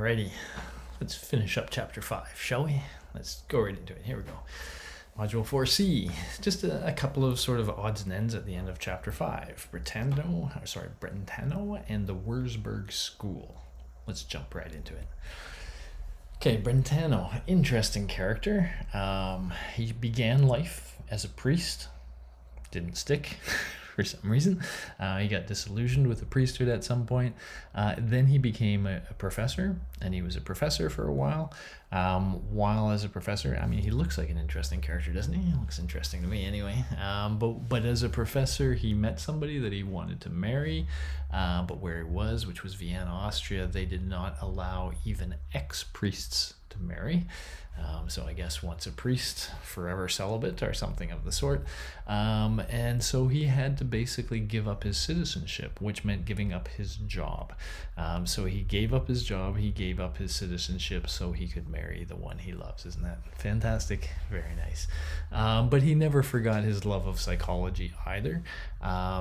Alrighty, let's finish up chapter 5, shall we? Let's go right into it. Here we go. Module 4C, just a couple of sort of odds and ends at the end of chapter 5. Brentano and the Würzburg School. Let's jump right into it. Okay, Brentano, interesting character. He began life as a priest, didn't stick for some reason. He got disillusioned with the priesthood at some point. Then he became a professor, and he was a professor for a while. While as a professor, I mean, he looks like an interesting character, doesn't he? He looks interesting to me anyway. But as a professor, he met somebody that he wanted to marry, but where he was, which was Vienna, Austria, they did not allow even ex-priests to marry. So I guess once a priest, forever celibate or something of the sort. And so he had to basically give up his citizenship, which meant giving up his job. So he gave up his job, he gave up his citizenship so he could marry the one he loves. Isn't that fantastic? Very nice. But he never forgot his love of psychology either.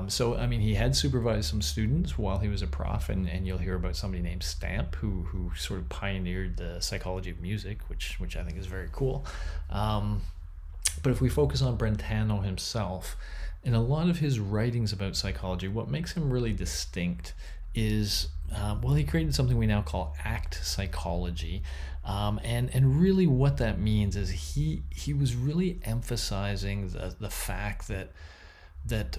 So, I mean, he had supervised some students while he was a prof, and you'll hear about somebody named Stamp who sort of pioneered the psychology of music, which I think is very cool. But if we focus on Brentano himself, in a lot of his writings about psychology, what makes him really distinct is, he created something we now call act psychology. And really what that means is he was really emphasizing the fact that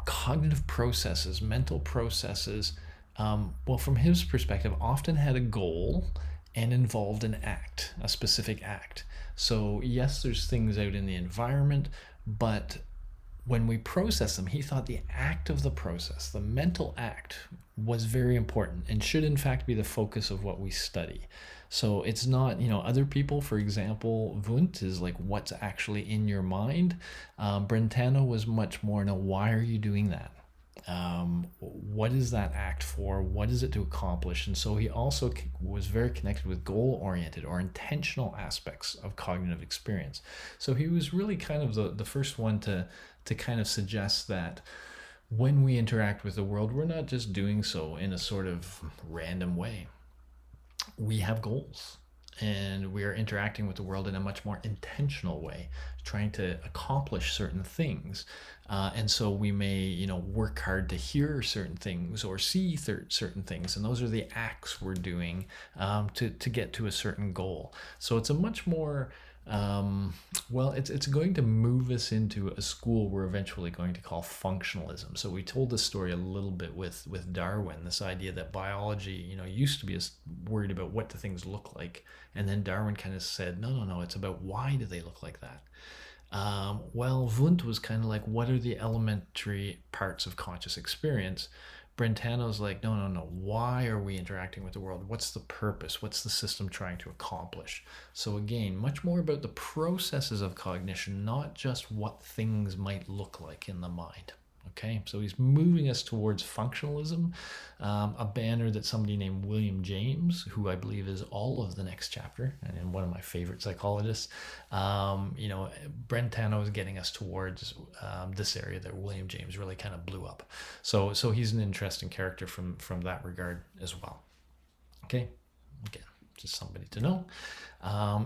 cognitive processes, mental processes, from his perspective, often had a goal and involved an act, a specific act. So yes, there's things out in the environment, but when we process them, he thought the act of the process, the mental act, was very important and should in fact be the focus of what we study. So it's not, other people, for example, Wundt is like what's actually in your mind. Brentano was much more, why are you doing that? What is that act for? What is it to accomplish? And so he also was very connected with goal-oriented or intentional aspects of cognitive experience. So he was really kind of the first one to kind of suggest that when we interact with the world, we're not just doing so in a sort of random way. We have goals, and we are interacting with the world in a much more intentional way, trying to accomplish certain things. And so we may, work hard to hear certain things or see certain things. And those are the acts we're doing to get to a certain goal. So it's a much more, it's going to move us into a school we're eventually going to call functionalism. So we told this story a little bit with Darwin, this idea that biology, used to be worried about what do things look like. And then Darwin kind of said, no, it's about why do they look like that? Wundt was kind of like, what are the elementary parts of conscious experience? Brentano's like, no, why are we interacting with the world? What's the purpose? What's the system trying to accomplish? So again, much more about the processes of cognition, not just what things might look like in the mind. Okay, so he's moving us towards functionalism, a banner that somebody named William James, who I believe is all of the next chapter, and one of my favorite psychologists, Brentano is getting us towards this area that William James really kind of blew up. So he's an interesting character from that regard as well. Okay, again, just somebody to know.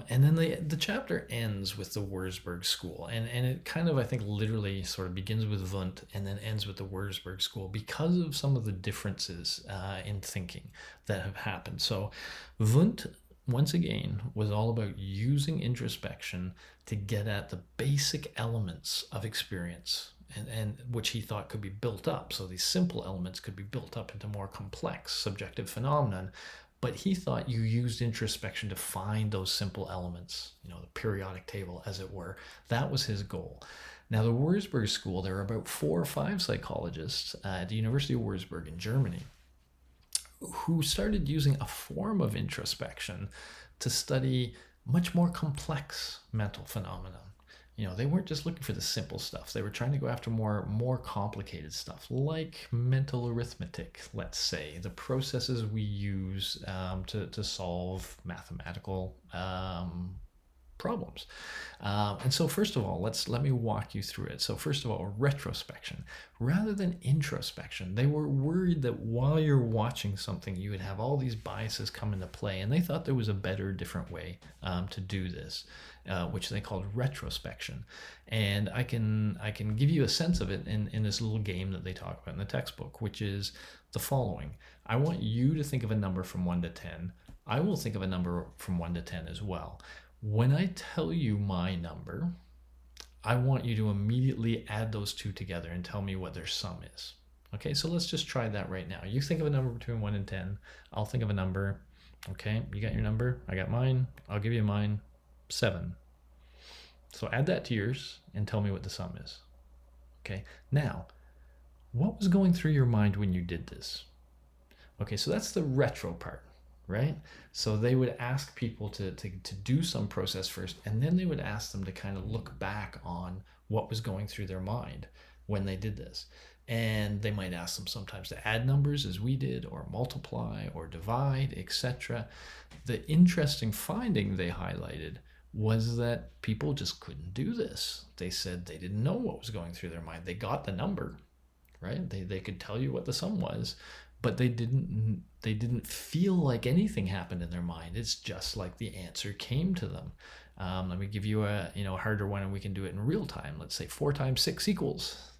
And then the chapter ends with the Würzburg School, and it kind of, I think, literally sort of begins with Wundt and then ends with the Würzburg School because of some of the differences in thinking that have happened. So Wundt, once again, was all about using introspection to get at the basic elements of experience, and which he thought could be built up. So these simple elements could be built up into more complex subjective phenomenon. But he thought you used introspection to find those simple elements, the periodic table, as it were. That was his goal. Now, the Würzburg School, there are about 4 or 5 psychologists at the University of Würzburg in Germany who started using a form of introspection to study much more complex mental phenomena. They weren't just looking for the simple stuff. They were trying to go after more complicated stuff, like mental arithmetic, let's say, the processes we use to solve mathematical problems. And so first of all, let me walk you through it. So first of all, retrospection. Rather than introspection, they were worried that while you're watching something, you would have all these biases come into play, and they thought there was a better, different way to do this, which they called retrospection. And I can give you a sense of it in this little game that they talk about in the textbook, which is the following. I want you to think of a number from 1 to 10. I will think of a number from 1 to 10 as well. When I tell you my number, I want you to immediately add those two together and tell me what their sum is. Okay, so let's just try that right now. You think of a number between 1 and 10. I'll think of a number. Okay, you got your number. I got mine. I'll give you mine. 7. So add that to yours and tell me what the sum is. Okay, now, what was going through your mind when you did this? Okay, so that's the retro part, right? So they would ask people to do some process first, and then they would ask them to kind of look back on what was going through their mind when they did this. And they might ask them sometimes to add numbers as we did, or multiply, or divide, etc. The interesting finding they highlighted was that people just couldn't do this. They said they didn't know what was going through their mind. They got the number, right? They could tell you what the sum was, but they didn't feel like anything happened in their mind. It's just like the answer came to them. Let me give you a harder one, and we can do it in real time. Let's say 4 times 6 equals.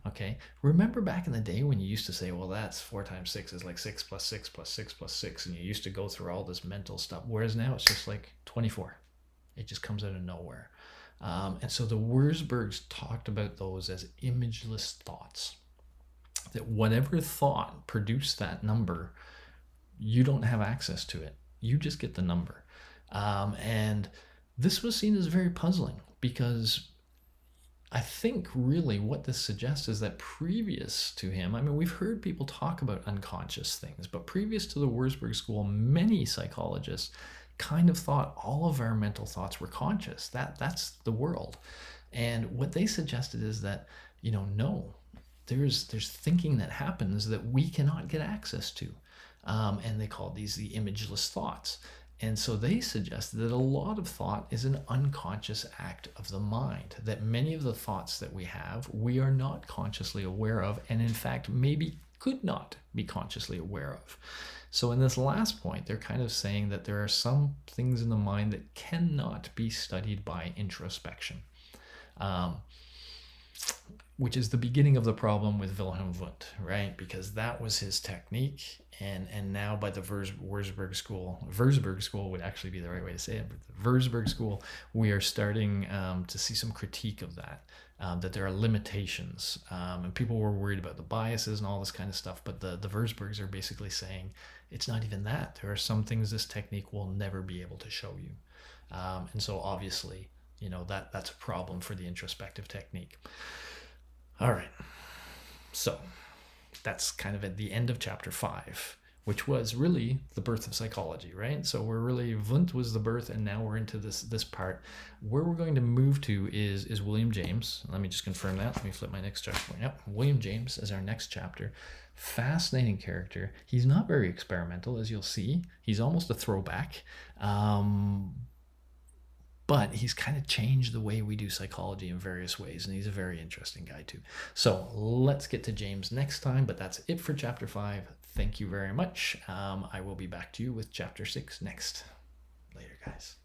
Okay, remember back in the day when you used to say, well, that's 4 times 6 is like 6 plus 6 plus 6 plus 6, and you used to go through all this mental stuff, whereas now it's just like 24. It just comes out of nowhere. And so the Würzburgs talked about those as imageless thoughts, that whatever thought produced that number, you don't have access to it. You just get the number. And this was seen as very puzzling, because I think really what this suggests is that previous to him, I mean, we've heard people talk about unconscious things, but previous to the Würzburg school, many psychologists kind of thought all of our mental thoughts were conscious. That's the world. And what they suggested is that, no, there's thinking that happens that we cannot get access to. And they called these the imageless thoughts. And so they suggested that a lot of thought is an unconscious act of the mind, that many of the thoughts that we have, we are not consciously aware of, and in fact, maybe could not be consciously aware of. So in this last point, they're kind of saying that there are some things in the mind that cannot be studied by introspection, which is the beginning of the problem with Wilhelm Wundt, right? Because that was his technique, and now by the Würzburg school would actually be the right way to say it, but the Würzburg school, we are starting to see some critique of that, that there are limitations, and people were worried about the biases and all this kind of stuff, but the Würzburgs are basically saying it's not even that. There are some things this technique will never be able to show you, and so obviously, that's a problem for the introspective technique. All right, so that's kind of at the end of chapter 5, which was really the birth of psychology, right? So we're really, Wundt was the birth, and now we're into this part. Where we're going to move to is William James. Let me just confirm that. Let me flip my next chapter. Yep, William James is our next chapter. Fascinating character. He's not very experimental, as you'll see. He's almost a throwback. But he's kind of changed the way we do psychology in various ways, and he's a very interesting guy too. So let's get to James next time, but that's it for chapter 5. Thank you very much. I will be back to you with chapter 6 next. Later, guys.